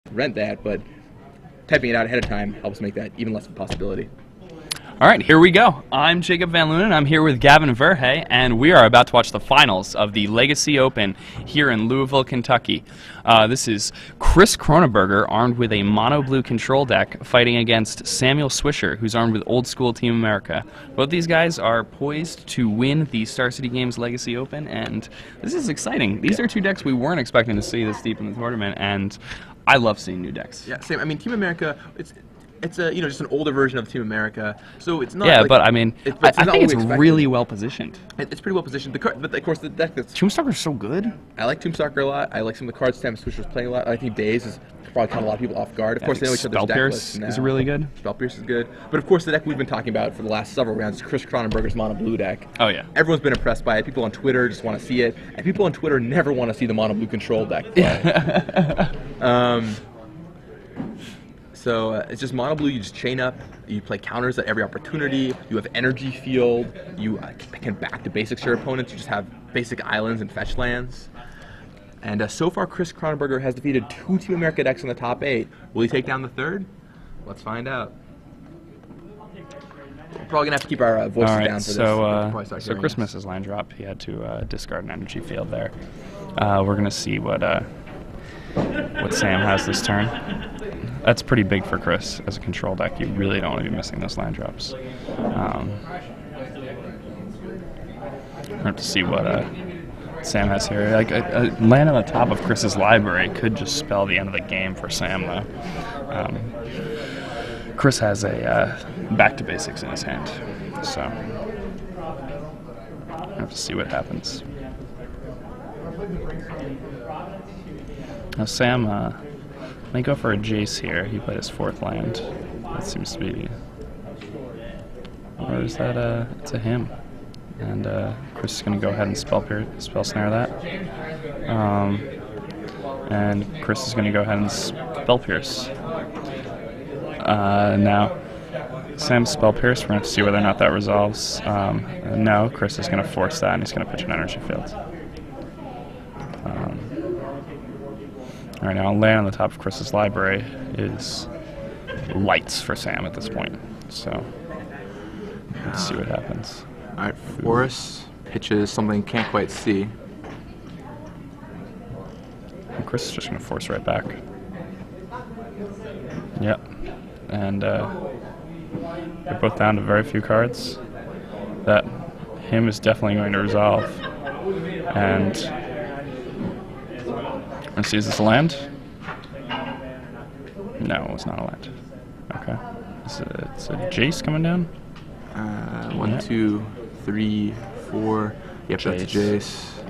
prevent that, but typing it out ahead of time helps make that even less of a possibility. All right, here we go. I'm Jacob Van Lunen. I'm here with Gavin Verhey, and we are about to watch the finals of the Legacy Open here in Louisville, Kentucky. This is Chris Kronenberger, armed with a mono blue control deck, fighting against Samuel Swisher, who's armed with old school Team America. Both these guys are poised to win the Star City Games Legacy Open, and this is exciting. These are two decks we weren't expecting to see this deep in the tournament, and I love seeing new decks. Yeah, same. I mean, Team America, it's a just an older version of Team America, so it's not. Yeah, like, but I mean, I think it's really well positioned. It's pretty well positioned. But of course, the deck that's Tombstalker's so good. I like Tombstalker a lot. I like some of the cards Sam Swisher's playing a lot. I think Daze is probably caught a lot of people off guard. Of course, they know each other's deck lists now. Is really good. Spellpierce is good. But of course, the deck we've been talking about for the last several rounds is Chris Kronenberger's mono blue deck. Oh yeah. Everyone's been impressed by it. People on Twitter just want to see it, and people on Twitter never want to see the mono blue control deck play. So it's just mono blue. You just chain up. You play counters at every opportunity. You have energy field. You can back to basics your opponents. You just have basic islands and fetch lands. And so far, Chris Kronenberger has defeated 2 Team America decks in the top 8. Will he take down the third? Let's find out. We're probably gonna have to keep our voices down for this. So Chris missed his land drop. He had to discard an energy field there. We're gonna see what Sam has this turn. That's pretty big for Chris as a control deck. You really don't want to be missing those land drops. We'll have to see what Sam has here. Like a land on the top of Chris's library could just spell the end of the game for Sam, though. Chris has a back to basics in his hand, so we'll have to see what happens. Now Sam may go for a Jace here. He played his 4th land. That seems to be... Or is that it's a him. And Chris is going to go ahead and spell snare that. And Chris is going to go ahead and spell pierce. Now, Sam's spell pierce. We're going to have to see whether or not that resolves. No, Chris is going to force that, and he's going to pitch an energy field. All right, now land on the top of Chris's library is lights for Sam at this point. So let's see what happens. All right, Forest pitches something can't quite see. And Chris is just going to force right back. Yep, and they're both down to very few cards. That him is definitely going to resolve, and. Let's see, is this a land? No, it's not a land. Okay. It's a Jace coming down? 1, 2, 3, 4. Yep, Jace. That's a Jace.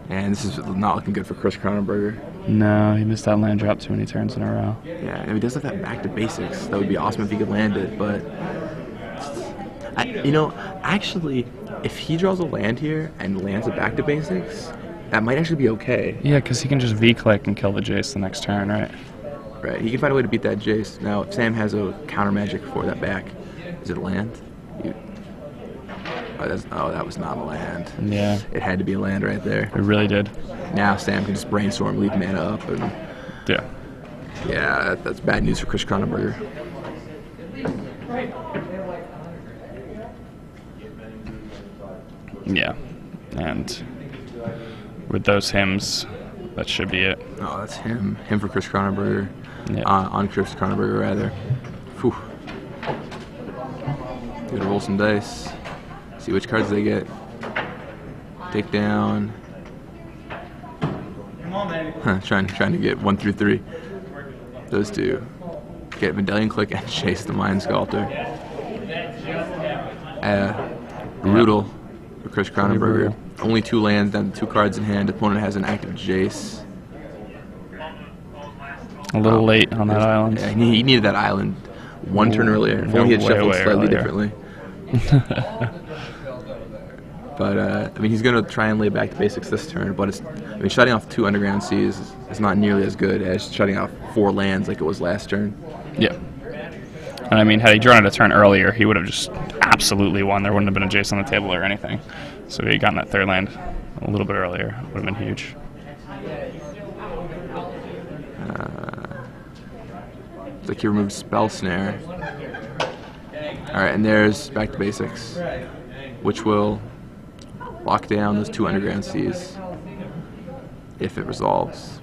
And this is not looking good for Chris Kronenberger. No, he missed that land drop too many turns in a row. Yeah, and he does have that back to basics. That would be awesome if he could land it, but... actually, if he draws a land here and lands it back to basics... That might actually be okay. Yeah, because he can just V-click and kill the Jace the next turn, right? Right, he can find a way to beat that Jace. Now, if Sam has a counter magic for that back, is it a land? That was not a land. Yeah. It had to be a land right there. It really did. Now Sam can just brainstorm, leave mana up, and... Yeah. Yeah, that's bad news for Chris Kronenberger. Yeah, and... with those hymns, that should be it. Oh, that's him. Him for Chris Kronenberger. Yeah. On Chris Kronenberger, rather. Whew. Gotta roll some dice. See which cards they get. Take down. Come on, baby. Trying to get 1 through 3. Those two. Get Medallion Click and Chase the Mind Sculptor. Brutal for Chris Kronenberger. Only 2 lands, down to 2 cards in hand. Opponent has an active Jace. A little late on that island. Yeah, he needed that island 1 turn earlier. If only he had shuffled slightly differently. But I mean, he's going to try and lay back to basics this turn. But shutting off 2 Underground Seas is not nearly as good as shutting off 4 lands like it was last turn. Yeah. And I mean, had he drawn it a turn earlier, he would have just absolutely won. There wouldn't have been a Jace on the table or anything. So if he had gotten that 3rd land a little bit earlier, it would have been huge. It's like he removed Spell Snare. Alright, and there's Back to Basics, which will lock down those 2 Underground Seas if it resolves,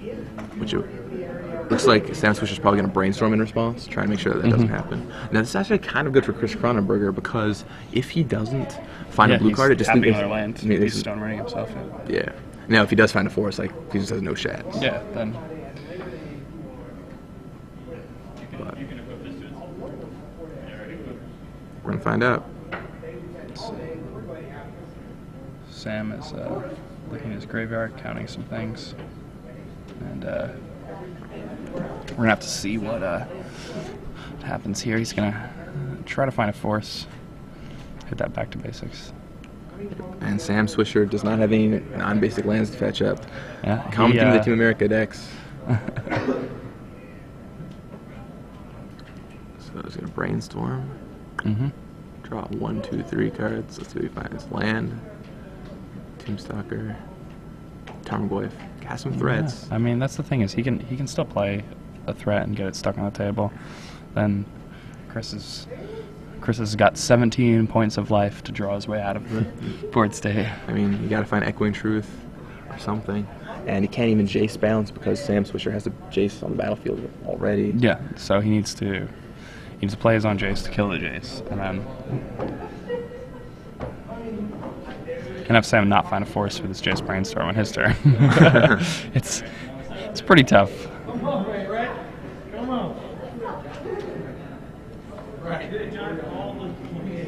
which it looks like Sam Swisher's probably going to brainstorm in response, trying to make sure that doesn't happen. Now, this is actually kind of good for Chris Kronenberger, because if he doesn't find a blue card, it just tapping another land. He's stone running himself. Yeah. Now, if he does find a forest, like, he just has no shots. Yeah, then. But we're going to find out. Sam is looking at his graveyard, counting some things, and we're gonna have to see what happens here. He's gonna try to find a force, hit that Back to Basics. And Sam Swisher does not have any non-basic lands to fetch up. Yeah, Commenting the Team America decks. So he's gonna brainstorm. Draw 1, 2, 3 cards. Let's see what he finds. Land. Tombstalker. Tarmogoyf. Cast some threats. Yeah. I mean, that's the thing, is he can still play a threat and get it stuck on the table. Then Chris has got 17 points of life to draw his way out of the board state. I mean, you gotta find Echoing Truth or something. And he can't even Jace bounce because Sam Swisher has a Jace on the battlefield already. Yeah, so he needs to play his own Jace to kill the Jace, and then can have Sam not find a force with his Jace brainstorm on his turn. It's pretty tough.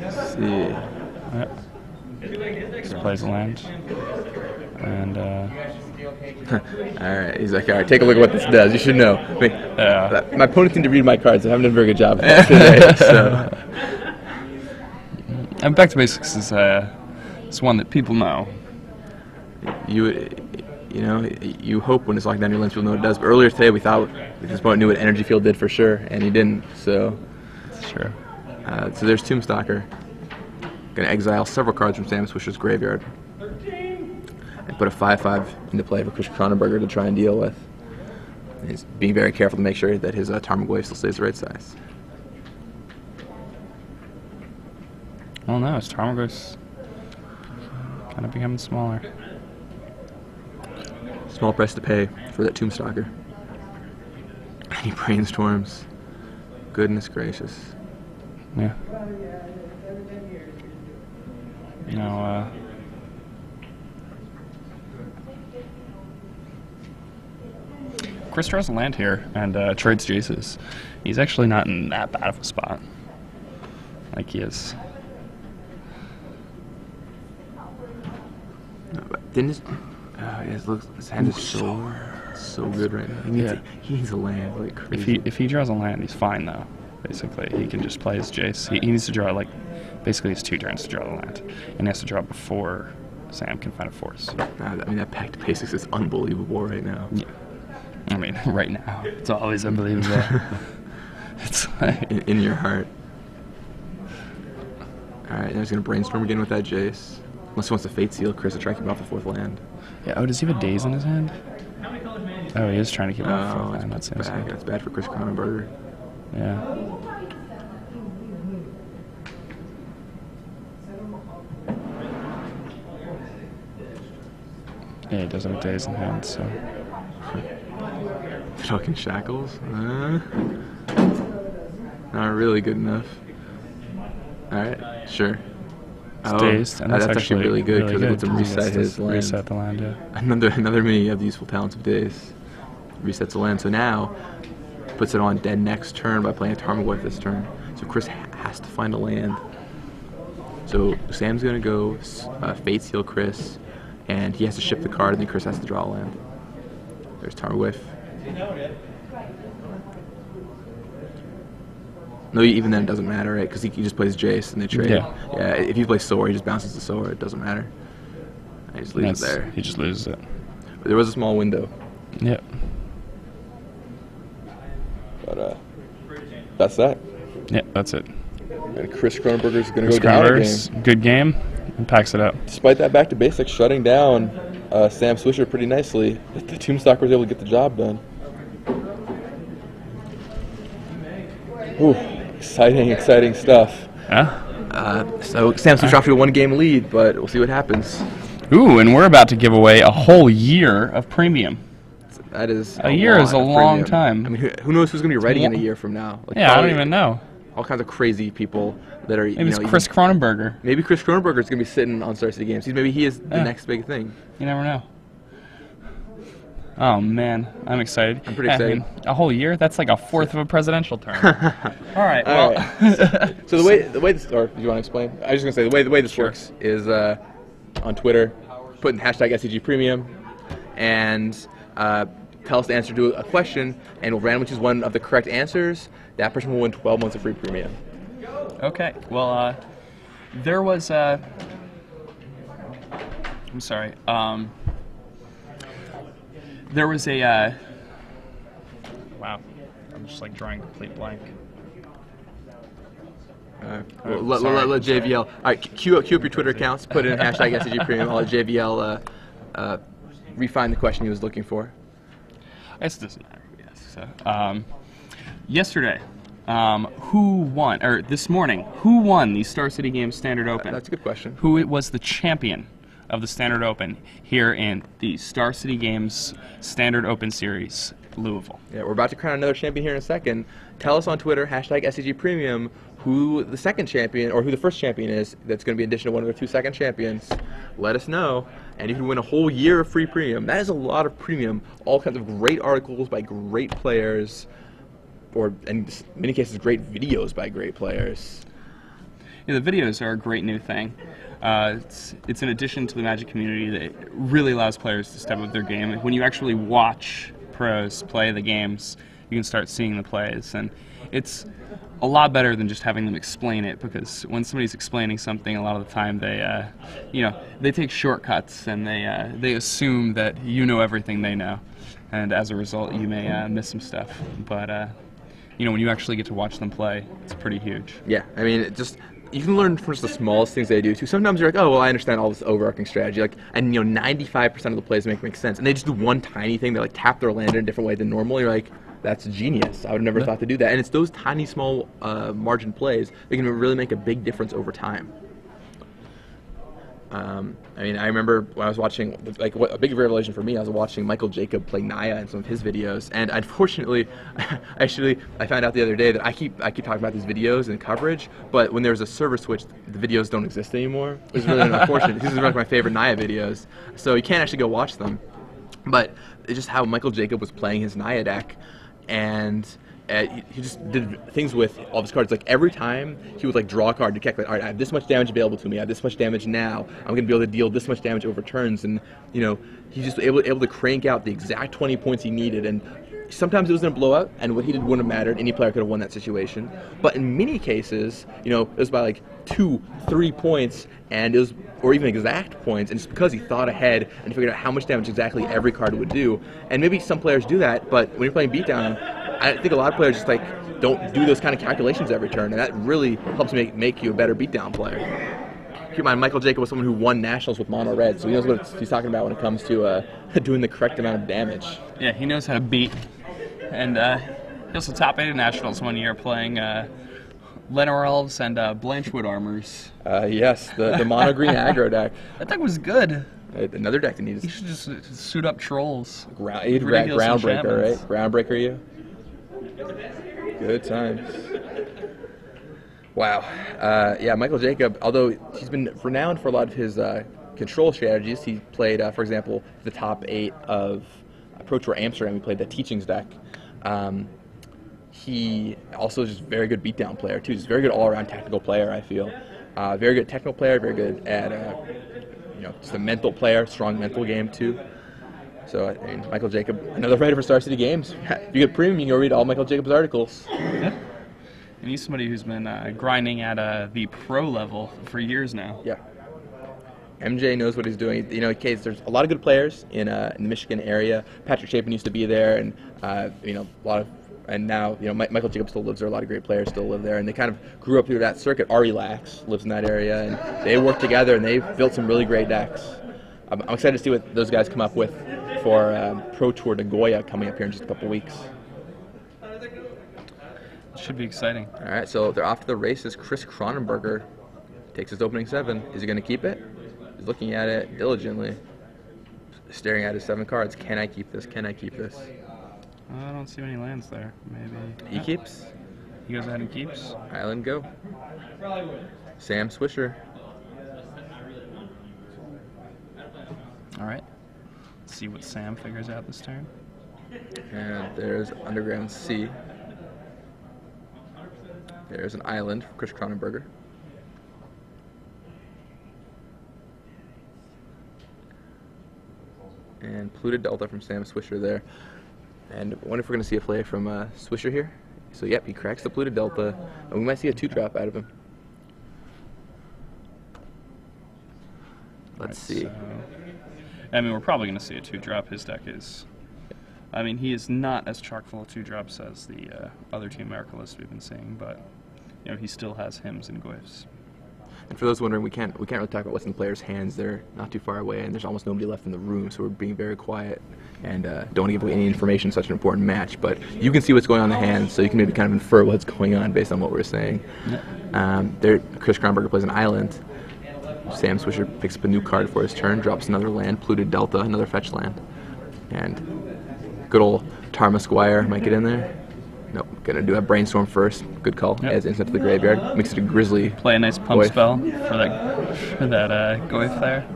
Let's see. Just plays a land. And alright, he's like, alright, take a look at what this does. You should know. I mean, my opponent didn't read my cards. I haven't done a very good job of that today. So. And Back to Basics is it's one that people know. You hope when it's locked down your lands, people know what it does. But earlier today, we thought this opponent knew what Energy Field did for sure, and he didn't. So, Sure. So there's Tombstalker. Going to exile several cards from Sam Swisher's graveyard and put a 5/5 into play for Chris Kronenberger to try and deal with. And he's being very careful to make sure that his Tarmogoyf still stays the right size. I don't know, his Tarmogoyf's kind of becoming smaller. Small price to pay for that Tombstalker. And he brainstorms. Goodness gracious. Yeah. No, Chris draws a land here and trades Jaces. He's actually not in that bad of a spot. Like he is. No, but didn't his hand is so good right now. He needs a land like crazy. If he draws a land, he's fine though. Basically, he can just play his Jace. He needs to draw basically his 2 turns to draw the land, and he has to draw before Sam can find a force. I mean, that Back to Basics is unbelievable right now. Yeah. I mean, right now, it's always unbelievable. It's like in your heart. All right, now he's gonna brainstorm again with that Jace. Unless he wants to Fate Seal Chris to try to keep him off the 4th land. Yeah. Oh, does he have a Daze in his hand? Oh, he is trying to keep him off the 4th land. That's bad. That's bad for Chris Kronenberger. Yeah. Yeah, he does have a Daze in hand, so. Talking Shackles? Not really good enough. Alright, sure. It's dazed, and that's actually really good because it lets him reset his land. Reset the land, yeah. Another mini of the useful talents of Daze. Resets the land, so now puts it on dead next turn by playing a Tarmogoyf this turn. So Chris has to find a land. So Sam's going to go Fate Seal Chris, and he has to ship the card, and then Chris has to draw a land. There's Tarmogoyf. No, even then it doesn't matter, right? Because he just plays Jace and they trade. Yeah, if he plays Sora, he just bounces the Sora. It doesn't matter. He just leaves it there. He just loses it. But there was a small window. Yep. But that's that. Yeah, that's it. And Chris Kronenberger's going to go down again. Good game. And packs it up. Despite that Back to Basics shutting down Sam Swisher pretty nicely, the Tombstalker was able to get the job done. Ooh, exciting stuff. Yeah. So Sam's off to a 1-game lead, but we'll see what happens. Ooh, and we're about to give away a whole year of premium. That is a year is a long time. I mean, who knows who's going to be writing in a year from now? Like, yeah, I don't even know. All kinds of crazy people that are. Maybe it's Chris Kronenberger. Maybe Chris Kronenberger is going to be sitting on Star City Games. Maybe he is the next big thing. You never know. Oh man, I'm excited. I'm pretty excited. I mean, a whole year? That's like a fourth of a presidential term. All right. Well. So the way this, or do you want to explain? I was just gonna say the way this works is on Twitter, put in hashtag SCG Premium, and tell us the answer to a question, and we'll randomly choose one of the correct answers. That person will win 12 months of free premium. Okay. Well, there was I'm sorry. There was a wow. I'm just like drawing a complete blank. Let JVL. All right, queue up your Twitter accounts. Put in hashtag SCG Premium. I'll let JVL refine the question he was looking for. I guess it doesn't matter. Yes. So, yesterday, who won? Or this morning, who won the Star City Games Standard Open? That's a good question. Who was the champion of the Standard Open here in the Star City Games Standard Open Series, Louisville? Yeah, we're about to crown another champion here in a second. Tell us on Twitter, hashtag SCG Premium, who the second champion, or who the first champion is that's going to be in addition to one of the 2 second champions. Let us know, and you can win a whole year of free premium. That is a lot of premium. All kinds of great articles by great players, or in many cases, great videos by great players. Yeah, the videos are a great new thing. It's an addition to the Magic community that really allows players to step up their game. When you actually watch pros play the games, you can start seeing the plays, and it's a lot better than just having them explain it, because when somebody's explaining something, a lot of the time they take shortcuts and they assume that you know everything they know, and as a result you may miss some stuff. But when you actually get to watch them play, it's pretty huge. Yeah, I mean, you can learn from just the smallest things they do too. Sometimes you're like, oh well, I understand all this overarching strategy, and 95% of the plays make sense, and they just do one tiny thing. They like tap their land in a different way than normal. You're like, that's genius. I would have never thought to do that. And it's those tiny, small margin plays that can really make a big difference over time. I mean, I remember when I was watching, a big revelation for me, I was watching Michael Jacob play Naya in some of his videos, and unfortunately, I found out the other day that I keep talking about these videos and coverage, but when there's a server switch, the videos don't exist anymore. It's really unfortunate. This is one of my favorite Naya videos, so you can't actually go watch them. But it's just how Michael Jacob was playing his Naya deck, and he just did things with all of his cards. Like every time he would draw a card to calculate, all right, I have this much damage available to me, I have this much damage now, I'm going to be able to deal this much damage over turns, and he's just able to crank out the exact 20 points he needed, and sometimes it was in a blowout, and what he did wouldn't have mattered. Any player could have won that situation. But in many cases, it was by 2-3 points, and it was, or even exact points, and it's because he thought ahead and figured out how much damage exactly every card would do. And maybe some players do that, but when you're playing beatdown, I think a lot of players just don't do those kind of calculations every turn, and that really helps make you a better beatdown player. Keep in mind, Michael Jacob was someone who won nationals with mono red, so he knows what he's talking about when it comes to doing the correct amount of damage. Yeah, he knows how to beat. And he also top 8 at nationals one year playing Lenor Elves and Blanchwood Armors. Yes, the mono green aggro deck. That deck was good. Another deck that needs. You should just suit up trolls. Groundbreaker, right? Groundbreaker, you. Good times. Wow. Yeah, Michael Jacob, although he's been renowned for a lot of his control strategies, he played, for example, the top 8 of Pro Tour Amsterdam. He played the Teachings deck. He also is just a very good beatdown player, too. He's a very good all-around technical player, I feel. Very good technical player, very good at, just a mental player, strong mental game, too. So, I mean, Michael Jacob, another writer for Star City Games. If you get premium, you can go read all Michael Jacob's articles. Yeah. And he's somebody who's been grinding at the pro level for years now. Yeah. MJ knows what he's doing. There's a lot of good players in the Michigan area. Patrick Chapin used to be there, and a lot of, and now Michael Jacob still lives there. A lot of great players still live there, and they kind of grew up through that circuit. Ari Lax lives in that area, and they work together, and they've built some really great decks. I'm excited to see what those guys come up with for Pro Tour Nagoya coming up here in just a couple weeks. Should be exciting. All right, so they're off to the races. Chris Kronenberger takes his opening 7. Is he going to keep it? He's looking at it diligently, staring at his 7 cards. Can I keep this? Can I keep this? I don't see many lands there. Maybe He keeps. he goes ahead and keeps. Island go. Sam Swisher. All right. Let's see what Sam figures out this turn. And there's Underground Sea. There's an island for Chris Kronenberger. And Polluted Delta from Sam Swisher there. And I wonder if we're going to see a play from Swisher here. So, yep, he cracks the Polluted Delta. And we might see a 2-drop out of him. Let's see. So, I mean, we're probably going to see a 2-drop. His deck is... I mean, he is not as chock full of 2-drops as the other two Miracleists we've been seeing, but you know, he still has hymns and glyphs. And for those wondering, we can't really talk about what's in the players' hands. They're not too far away, and there's almost nobody left in the room, so we're being very quiet and don't want to give away any information in such an important match. But you can see what's going on in the hands, so you can maybe kind of infer what's going on based on what we're saying. There, Chris Kronenberger plays an island. Sam Swisher picks up a new card for his turn, drops another land, Polluted Delta, another fetch land, and good old Tarma Squire might get in there. Nope, gonna do a Brainstorm first. Good call. Yep. Adds instant to the graveyard. Makes it a Grizzly. Play a nice pump Goyf. spell for that Goyf there.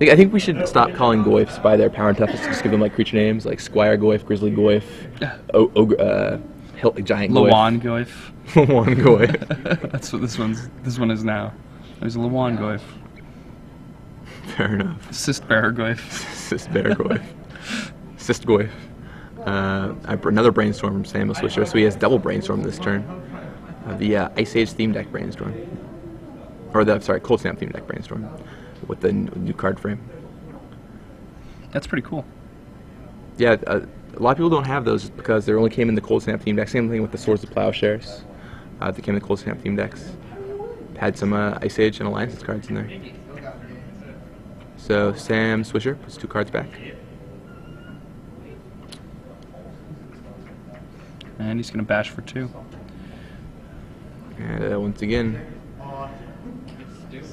I think we should stop calling Goyfs by their power and toughness. Just give them like creature names, like Squire Goyf, Grizzly Goyf, Giant Goyf. Lawan Goyf. Lawan Goyf. That's what this one is now. There's a Lawan Goyf. Fair enough. Cyst Bearer Goyf. Cyst Bear Goyf. Cyst Goyf. Another Brainstorm from Samuel Swisher, so he has double Brainstorm this turn. The Ice Age theme deck Brainstorm. Or Cold Snap theme deck Brainstorm. With the new card frame. That's pretty cool. Yeah, a lot of people don't have those just because they only came in the Cold Snap theme deck. Same thing with the Swords of Plowshares. They came in the Cold Snap theme decks. Had some Ice Age and Alliances cards in there. So Sam Swisher puts 2 cards back. And he's going to bash for 2. And once again,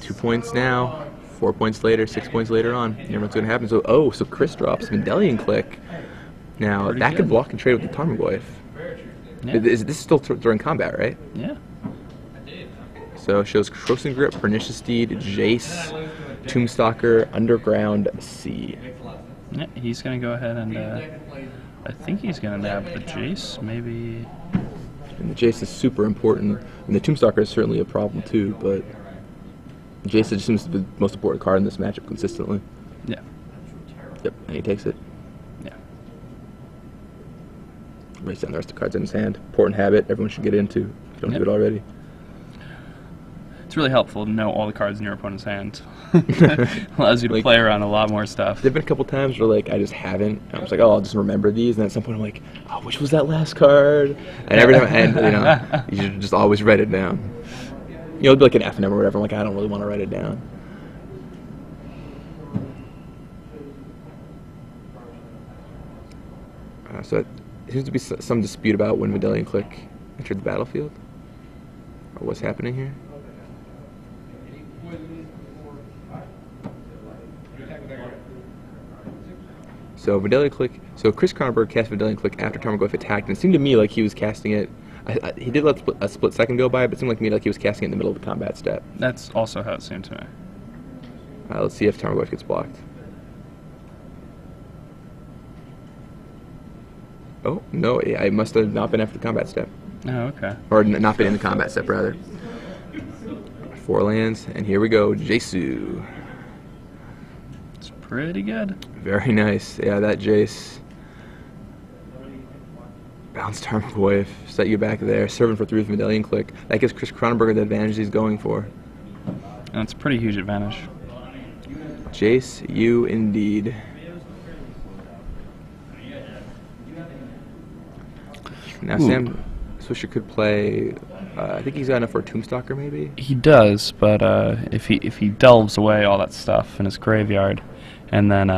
2 points now, 4 points later, 6 points later on. You never know what's going to happen. So Chris drops Medallion Click. Now, Pretty that good. could block and trade with the Tarmogoyf. Yeah. This is still during combat, right? Yeah. So it shows Crossing Grip, Pernicious Steed, Jace, Tombstalker, Underground Sea. Yeah, he's going to go ahead and I think he's going to nab the Jace, maybe. And the Jace is super important. And the Tombstalker is certainly a problem too, but Jace just seems to be the most important card in this matchup consistently. Yeah. Yep, and he takes it. Yeah. Writes down the rest of the cards in his hand. Important habit everyone should get into if you don't Yep. do it already. It's really helpful to know all the cards in your opponent's hand. Allows you to play around a lot more stuff. There've been a couple times where like I just haven't. And I was like, oh, I'll just remember these, and at some point I'm like, oh, which was that last card? And every time, and you should just always write it down. It'll be like an F number or whatever. I'm like, I don't really want to write it down. So it seems to be some dispute about when Medallion Click entered the battlefield, or what's happening here. So Medallion Click. So Chris Kronenberg cast Medallion Click after Tarmogoyf attacked, and it seemed to me like he was casting it. He did let a split second go by, but it seemed like to me like he was casting it in the middle of the combat step. That's also how it seemed to me. Let's see if Tarmogoyf gets blocked. Oh no! I must have not been after the combat step, Oh, okay. or not been in the combat step rather. 4 lands, and here we go, Jesu. It's pretty good. Very nice. Yeah, that Jace. Bounce Tarmogoyf, set you back there, serving for 3 with Medallion Click. That gives Chris Kronenberger the advantage he's going for. And it's a pretty huge advantage. Jace, you indeed. Now Sam Swisher could play. I think he's got enough for a Tombstalker, maybe. He does, but if he delves away all that stuff in his graveyard, and then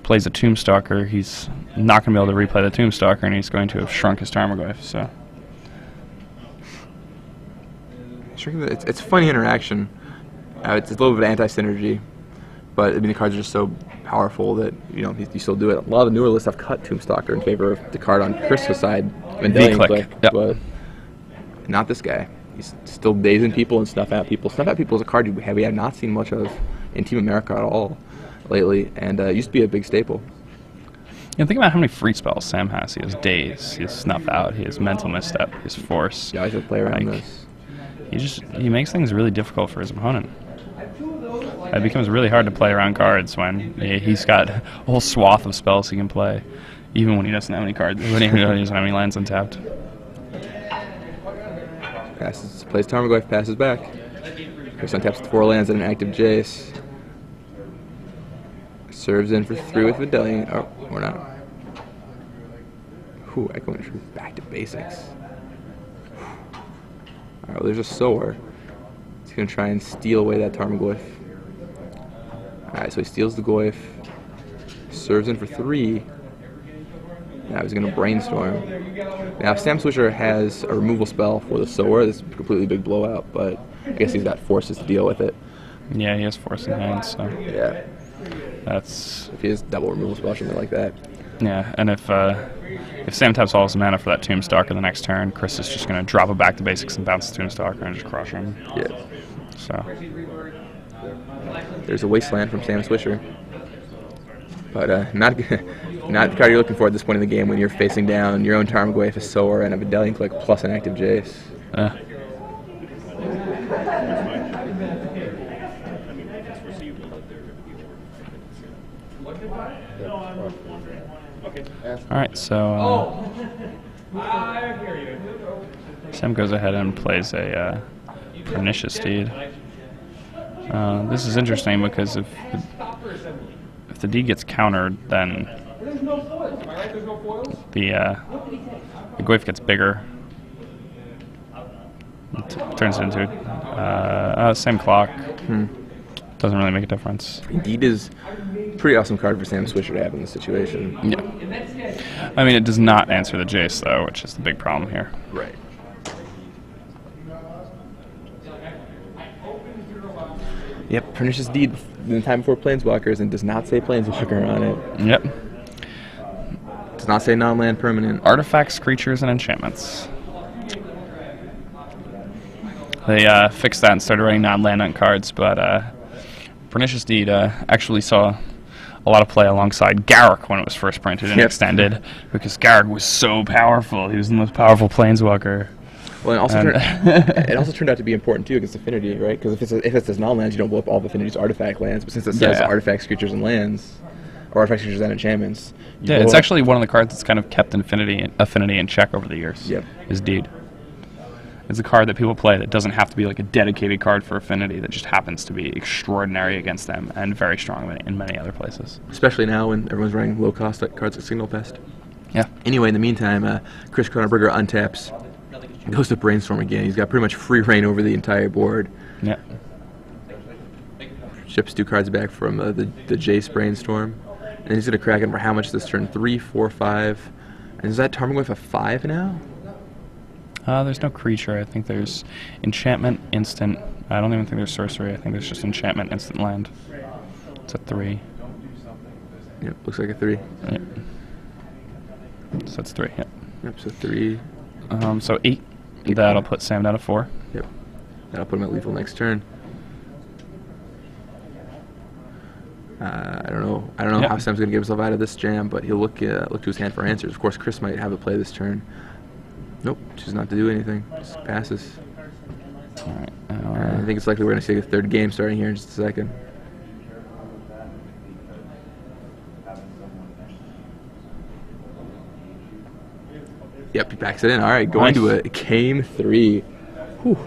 plays a Tombstalker, he's not going to be able to replay the Tombstalker, and he's going to have shrunk his Tarmogoyf. So it's funny interaction. It's a little bit of anti-synergy, but I mean the cards are just so powerful that you still do it. A lot of the newer lists have cut Tombstalker in favor of the card on Chris's side, V-click, yep. But not this guy. He's still dazing people and snuff out people. Snuff out people is a card we have not seen much of in Team America at all lately, and it used to be a big staple. Think about how many free spells Sam has. He has Daze, he has Snuff Out, he has Mental Misstep, he has Force. Yeah, I should play around this. He makes things really difficult for his opponent. It becomes really hard to play around cards when he's got a whole swath of spells he can play, even when he doesn't have any cards, when he doesn't have any lands untapped. Plays Tarmogoyf, passes back. Chris untaps 4 lands and an active Jace. Serves in for 3 with Vidalian. Oh, we're not. Ooh, Echoing Truth back to basics. Alright, well, there's a Sower. He's going to try and steal away that Tarmogoyf. Alright, so he steals the Goyf. Serves in for 3. Now he's going to Brainstorm. Now, Sam Swisher has a removal spell for the Sower. This is a completely big blowout, but I guess he's got forces to deal with it. Yeah, he has Force in hand, so... Yeah. That's... If he has double removal spell, something like that. Yeah, and if Sam taps all his mana for that Tombstalker the next turn, Chris is just going to drop it back to basics and bounce the Tombstalker and just crush him. Yeah. So... There's a Wasteland from Sam Swisher. But not the card you're looking for at this point in the game when you're facing down your own Tarmogoyf, a Sower, and a Vidalian Click plus an active Jace. Alright, so Sam goes ahead and plays a Pernicious Deed. This is interesting because if the deed gets countered, then the Goyf gets bigger. It turns it into same clock. Doesn't really make a difference. Deed is a pretty awesome card for Sam Swisher to have in this situation. Yeah. I mean, it does not answer the Jace, though, which is the big problem here. Right. Yep, Pernicious Deed in the time before Planeswalkers and does not say Planeswalker on it. Yep. Does not say non-land permanent. Artifacts, creatures, and enchantments. They fixed that and started writing non-land on cards, but Pernicious Deed actually saw a lot of play alongside Garruk when it was first printed and extended, because Garruk was so powerful. He was the most powerful Planeswalker. Well, it also turned out to be important too against Affinity, right? Because if it says non-lands, you don't blow up all of Affinity's artifact lands. But since it says artifacts, creatures, and lands, or artifacts, creatures, and enchantments, it's actually one of the cards that's kind of kept Affinity in check over the years. Yep. Is Deed. It's a card that people play that doesn't have to be like a dedicated card for Affinity, that just happens to be extraordinary against them and very strong in many other places. Especially now when everyone's running low-cost cards like Signal Pest. Yeah. Anyway, in the meantime, Chris Kronenberger untaps. Goes to Brainstorm again. He's got pretty much free reign over the entire board. Yeah. Ships 2 cards back from the Jace Brainstorm. And he's going to crack him for how much this turn? 3, 4, 5. And is that Tarmogoyf a 5 now? There's no creature. I think there's enchantment, instant. I don't even think there's sorcery. I think there's just enchantment, instant land. It's a 3. Yep, looks like a 3. Yep. So that's 3, yep. Yep, so 3. So 8. That'll put Sam down to 4. Yep. That'll put him at lethal next turn. I don't know how Sam's going to get himself out of this jam, but he'll look to his hand for answers. Of course, Chris might have a play this turn. Nope, chooses not to do anything. Just passes. All right. I think it's likely we're going to see a third game starting here in just a second. Yep, he backs it in. All right, going to a game 3. Whew.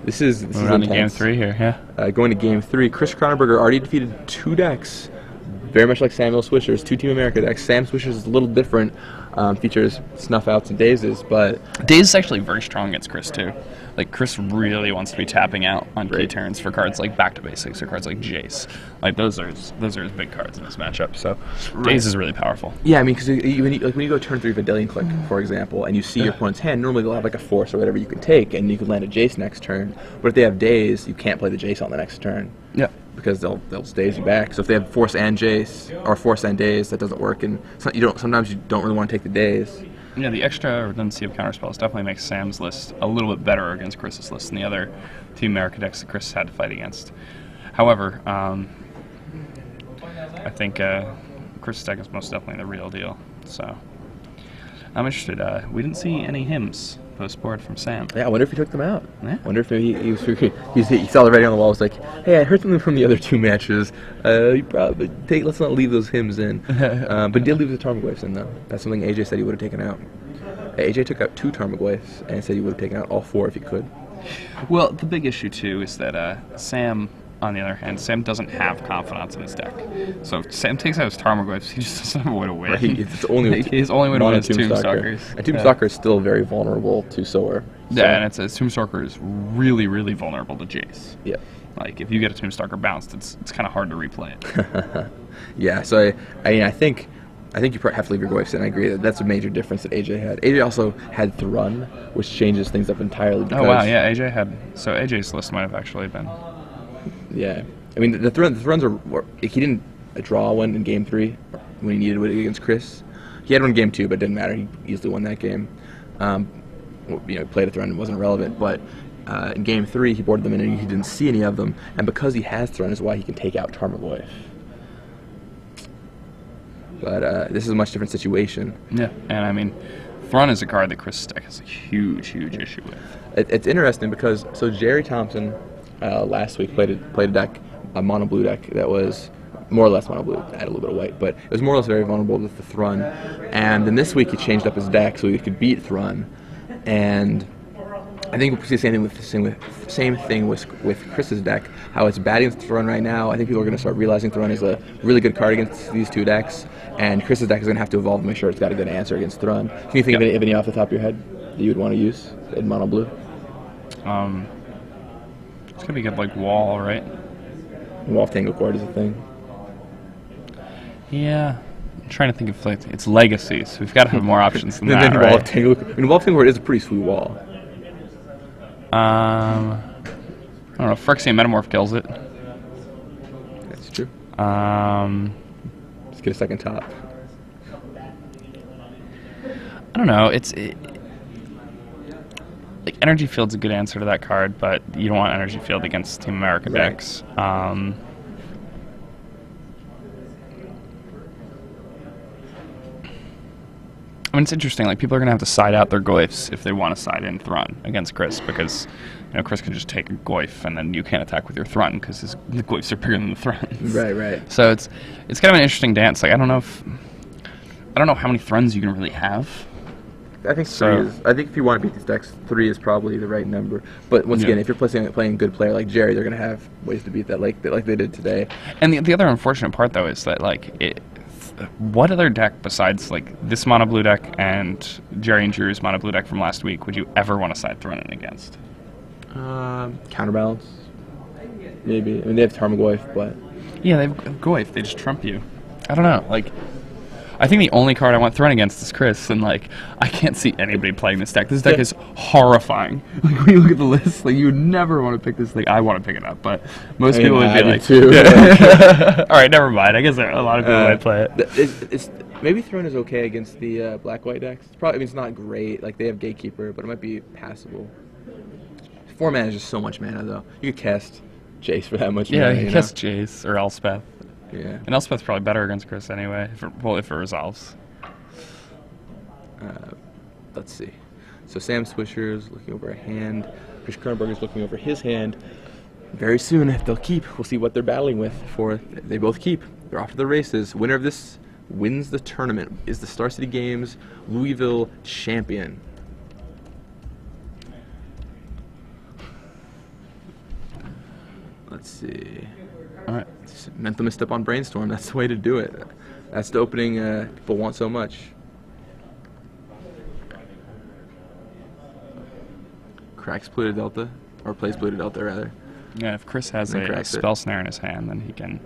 This is on to game 3 here, yeah. Going to game 3. Chris Kronenberger already defeated 2 decks, very much like Samuel Swisher's, 2 Team America decks. Sam Swisher's is a little different. features snuff outs and dazes, but Daze is actually very strong against Chris too. Like Chris really wants to be tapping out on key Right. turns for cards like Back to Basics or cards like Jace. Like those are his big cards in this matchup. So Daze is really powerful. yeah, I mean, because when you go turn 3 Vidalian Click, for example, and you see your opponent's hand, normally they'll have like a Force or whatever you can take, and you can land a Jace next turn. But if they have Daze, you can't play the Jace on the next turn. Yeah. Because they'll daze you back. So if they have Force and Jace or Force and Daze, that doesn't work, and sometimes you don't really want to take the Daze. Yeah, the extra redundancy of counterspells definitely makes Sam's list a little bit better against Chris's list than the other Team America decks that Chris had to fight against. However, I think Chris's deck is most definitely the real deal. So I'm interested. We didn't see any hymns post-board from Sam. Yeah, I wonder if he took them out. Yeah. I wonder if maybe he saw the writing on the wall. Was like, hey, I heard something from the other 2 matches. You probably let's not leave those hymns in. But he did leave the Tarmogoyfs in though. That's something AJ said he would have taken out. AJ took out 2 Tarmogoyfs and said he would have taken out all 4 if he could. Well, the big issue too is that Sam, on the other hand, Sam doesn't have confidence in his deck. So if Sam takes out his Tarmogoyfs, he just doesn't have a way to win. Right, it's only his only way to win is Tombstalkers. And Tombstalker is still very vulnerable to Soar. So. Yeah, and Tombstalker is really, really vulnerable to Jace. Yeah. Like if you get a Tombstalker bounced, it's kind of hard to replay it. Yeah. So I think you have to leave your Goyfs in. I agree that's a major difference that AJ had. AJ also had Thrun, which changes things up entirely. Oh wow, yeah, AJ's list might have actually been. Yeah, I mean the Thruns were he didn't draw one in Game 3 when he needed it against Chris. He had one in Game 2, but it didn't matter. He easily won that game. He played a Thrun and wasn't relevant, but in Game 3 he boarded them in and he didn't see any of them, and because he has Thrun is why he can take out Tarmogoyf. But this is a much different situation. Yeah, and I mean, Thrun is a card that Chris' deck has a huge issue with. It's interesting because Jerry Thompson last week played a deck, a mono blue deck that was more or less mono blue, add a little bit of white, but it was more or less very vulnerable with the Thrun. And then this week he changed up his deck so he could beat Thrun. And I think we'll see the same thing with Chris's deck. How it's bad against Thrun right now. I think people are going to start realizing Thrun is a really good card against these 2 decks, and Chris's deck is going to have to evolve to make sure it's got a good answer against Thrun. Can you think of any off the top of your head that you would want to use in mono blue? It's gonna be good like Wall, right? Wall of Tangle Cord is a thing. Yeah. I'm trying to think of it's Legacy, so we've got to have more options than that, right? Wall of Tangle Cord is a pretty sweet wall. I don't know. Phyrexian Metamorph kills it. That's true. Let's get a second top. I don't know. Like Energy Field's a good answer to that card, but you don't want Energy Field against Team America decks. I mean, it's interesting. Like people are gonna have to side out their Goyfs if they want to side in Thrun against Chris, because Chris can just take a Goyf and then you can't attack with your Thrun because the Goyfs are bigger than the Thruns. Right. So it's kind of an interesting dance. Like I don't know how many Thruns you can really have. I think 3 is. I think if you want to beat these decks, 3 is probably the right number. But once again, if you're playing a good player like Jerry, they're gonna have ways to beat that, like they did today. And the other unfortunate part though is that what other deck besides like this mono blue deck and Jerry and Drew's mono blue deck from last week would you ever want to side Thrun in against? Counterbalance, maybe. I mean, they have Tarmogoyf, but yeah, they have Goyf. They just trump you. I don't know. Like, I think the only card I want Thrun against is Chris, and like I can't see anybody playing this deck. This deck is horrifying. Like when you look at the list, like you would never want to pick this. Like I want to pick it up, but most people would be like, too. Yeah. All right, never mind. I guess a lot of people might play it. Maybe Thrun is okay against the black-white decks. It's not great. Like they have Gatekeeper, but it might be passable. 4 mana is just so much mana, though. You could cast Jace for that much mana. Yeah, you could cast Jace or Elspeth. Yeah. And Elspeth's probably better against Chris anyway, if it resolves. Let's see. So Sam Swisher's looking over a hand. Chris Kronenberger's looking over his hand. Very soon, if they'll keep, we'll see what they're battling with. They both keep. They're off to the races. Winner of this wins the tournament. Is the Star City Games Louisville champion. Let's see. All right. Mental misstep on Brainstorm. That's the way to do it. That's the opening people want so much. cracks Polluted Delta, or plays Polluted Delta rather. Yeah, if Chris has And a cracks it. spell snare in his hand, then he can.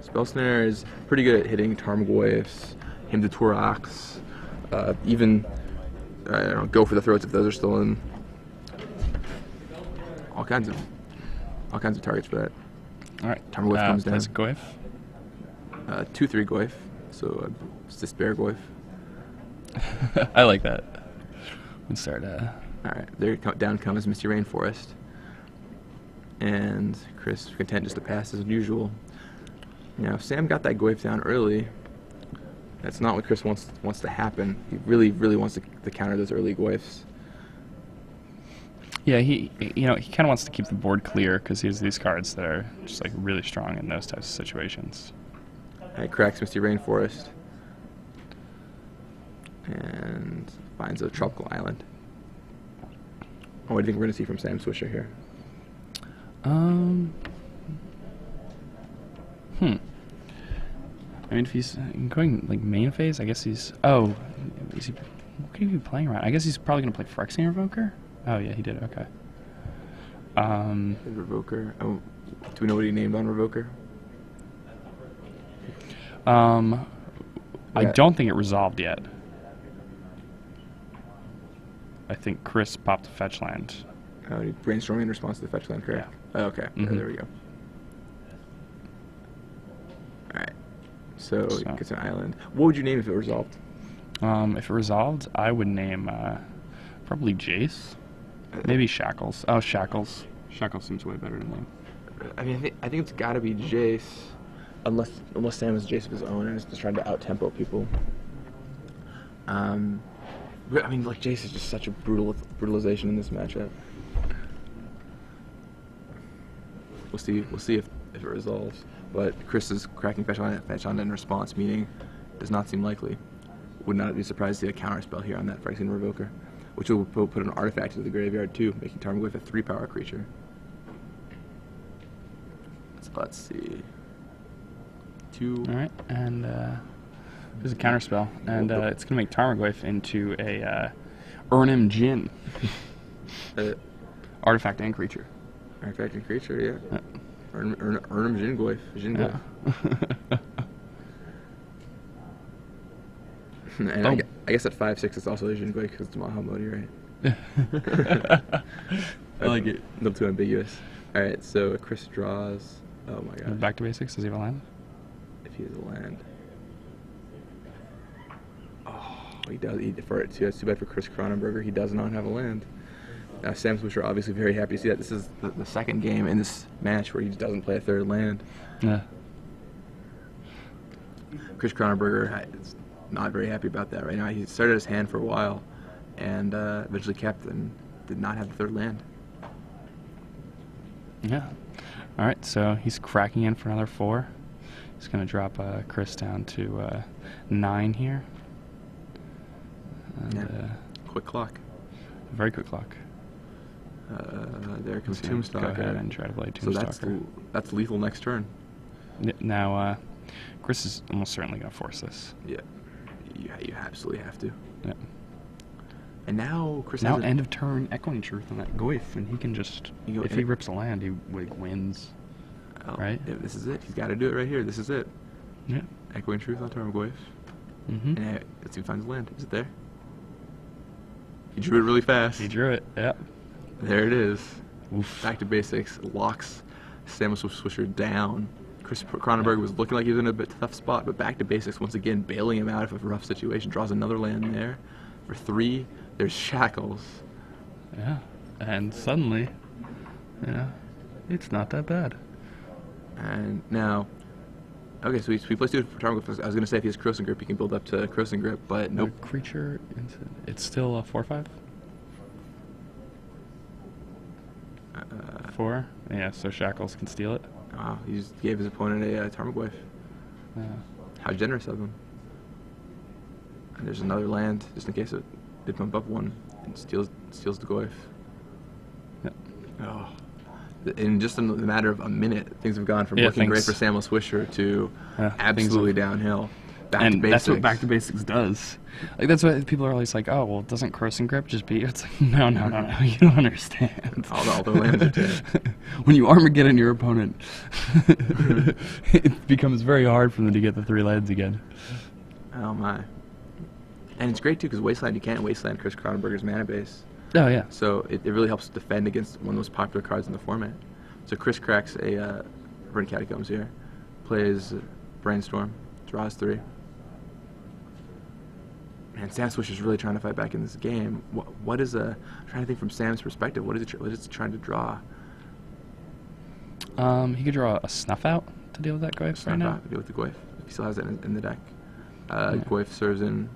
Spell Snare is pretty good at hitting Tarmogoyfs, Hymn to Turax, even I don't know, Go for the Throats if those are still in. All kinds of targets for that. All right. Tarmogoyf comes down. Plays Goyf. 2/3 Goyf, so Despair Goyf. I like that. We start. All right, there down comes Misty Rainforest, and Chris content just to pass as usual. Now, if Sam got that Goyf down early, that's not what Chris wants to happen. He really wants to counter those early Goyfs. Yeah, he kind of wants to keep the board clear because he has these cards that are just like really strong in those types of situations. All right, cracks Misty Rainforest, and finds a tropical island. Oh, what do you think we're gonna see from Sam Swisher here? I mean, if he's going like main phase, I guess he's. Oh, is he? What could he be playing around? I guess he's probably gonna play Phyrexian Revoker. Oh yeah, he did. Okay. Revoker. Oh, do we know what he named on Revoker? I don't think it resolved yet. I think Chris popped a fetch land. Oh, brainstorming in response to the fetch land, correct? Yeah. Oh, okay. Mhm. There we go. All right. So it gets an island. What would you name if it resolved? If it resolved, I would name probably Jace. Maybe Shackles. Oh, Shackles. Shackles seems way better to name. I mean, I think it's got to be Jace, unless Sam is Jace of his own and is just trying to out-tempo people. I mean, like, Jace is just such a brutalization in this matchup. We'll see if it resolves. But Chris is cracking fetch on in response, meaning does not seem likely. Would not be surprised to see a counter spell here on that Phyrexian Revoker, which will put an artifact into the graveyard too, making Tarmogoyf a 3-power creature. So let's see. 2. All right, and there's a counter spell, and it's gonna make Tarmogoyf into a Urnham Djinn. Artifact and creature. Artifact and creature, yeah. Yeah. Urnham Djinn Goyf. Yeah. And I guess at 5/6 it's also a Djinn Goyf because it's Mahamodi, right? I like it. A little too ambiguous. Alright, so Chris draws. Oh my god. Back to basics. Does he have a land? If he has a land. Oh, he does. That's too bad for Chris Kronenberger. He does not have a land. Now, Sam Swisher obviously very happy to see that. This is the second game in this match where he doesn't play a third land. Yeah. Chris Kronenberger is not very happy about that right now. He started his hand for a while and eventually kept and did not have the third land. Yeah. All right, so he's cracking in for another 4. He's going to drop Chris down to 9 here. And, yeah. Quick clock. Very quick clock. There comes Go Tombstalker. ahead and try to play So Tombstalker. that's lethal next turn. Now, Chris is almost certainly going to force this. Yeah. You absolutely have to. Yeah. And now Chris Now has end of turn Echoing Truth on that Goyf, and he can just, if he rips a land, he wins. Right? Yeah, this is it. He's got to do it right here. This is it. Yeah. Echoing Truth on Tarmogoyf. Mm-hmm. And let's see if he finds land. Is it there? He drew it really fast. He drew it. Yeah. There it is. Oof. Back to basics. Locks Sam Swisher down. Chris Kronenberg was looking like he was in a bit tough spot, but back to basics once again, bailing him out of a rough situation. Draws another land there. For 3, there's Shackles. Yeah. And suddenly, it's not that bad. And now, okay, so he plays 2 for Tarmogoyf. I was going to say if he has Crossing Grip, he can build up to Crossing Grip, but nope. Creature, it's still a 4/5? 4? Yeah, so Shackles can steal it. Wow, he just gave his opponent a Tarmogoyf. Yeah. How generous of him. And there's another land, just in case it did bump up 1, and steals the Goyf. Yep. Oh. In just a matter of a minute, things have gone from looking great for Sam Swisher to absolutely downhill. Back to that's what basics. back to basics does. Like that's what people are always like, oh well, doesn't crossing grip just beat you? It's like no, you don't understand. All the lands are dead. When you Armageddon your opponent, it becomes very hard for them to get the 3 lands again. Oh my. And it's great too because Wasteland, you can't Wasteland Chris Kronenberger's mana base. Oh yeah. So it really helps defend against one of the most popular cards in the format. So Chris cracks a Verdant Catacombs here, plays Brainstorm, draws 3. Man, Sam Swisher's really trying to fight back in this game. What is I'm trying to think from Sam's perspective. What is it trying to draw? He could draw a Snuff Out to deal with that Goyf right now. To deal with the Goyf. He still has it in the deck. Goyf serves in,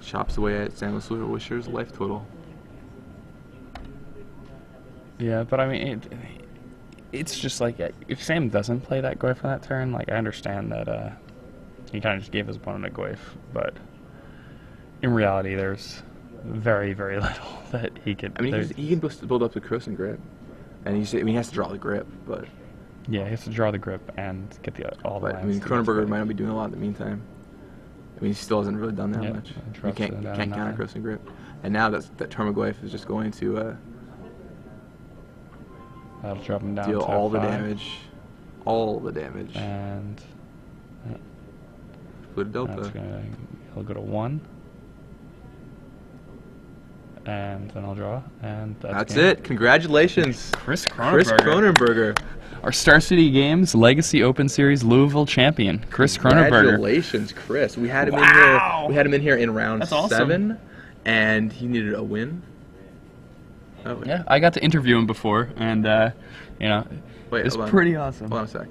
chops away at Sam Swisher's life total. Yeah, but I mean, it's just like if Sam doesn't play that Goyf on that turn, like I understand that he kind of just gave his opponent a Goyf, but in reality, there's very, very little that he could. I mean, he can build up the Crossing Grip, and he has to draw the grip, but yeah, he has to draw the grip and get all the. But I mean, Kronenberger might not be doing a lot in the meantime. I mean, he still hasn't really done that much. You can't counter Crossing Grip, and now that Termagoyf is just going to. That'll drop him down. Deal to all the 5. damage. All the damage. And Split a Delta. He'll go to 1. And then I'll draw. And that's it. Congratulations. Chris Kronenberger. Our Star City Games Legacy Open Series Louisville champion, Chris Kronenberger. Congratulations, Chris. We had him in here. We had him in here in round 7, awesome. And he needed a win. Oh, yeah, I got to interview him before, and you know, it's pretty awesome. Hold on a sec.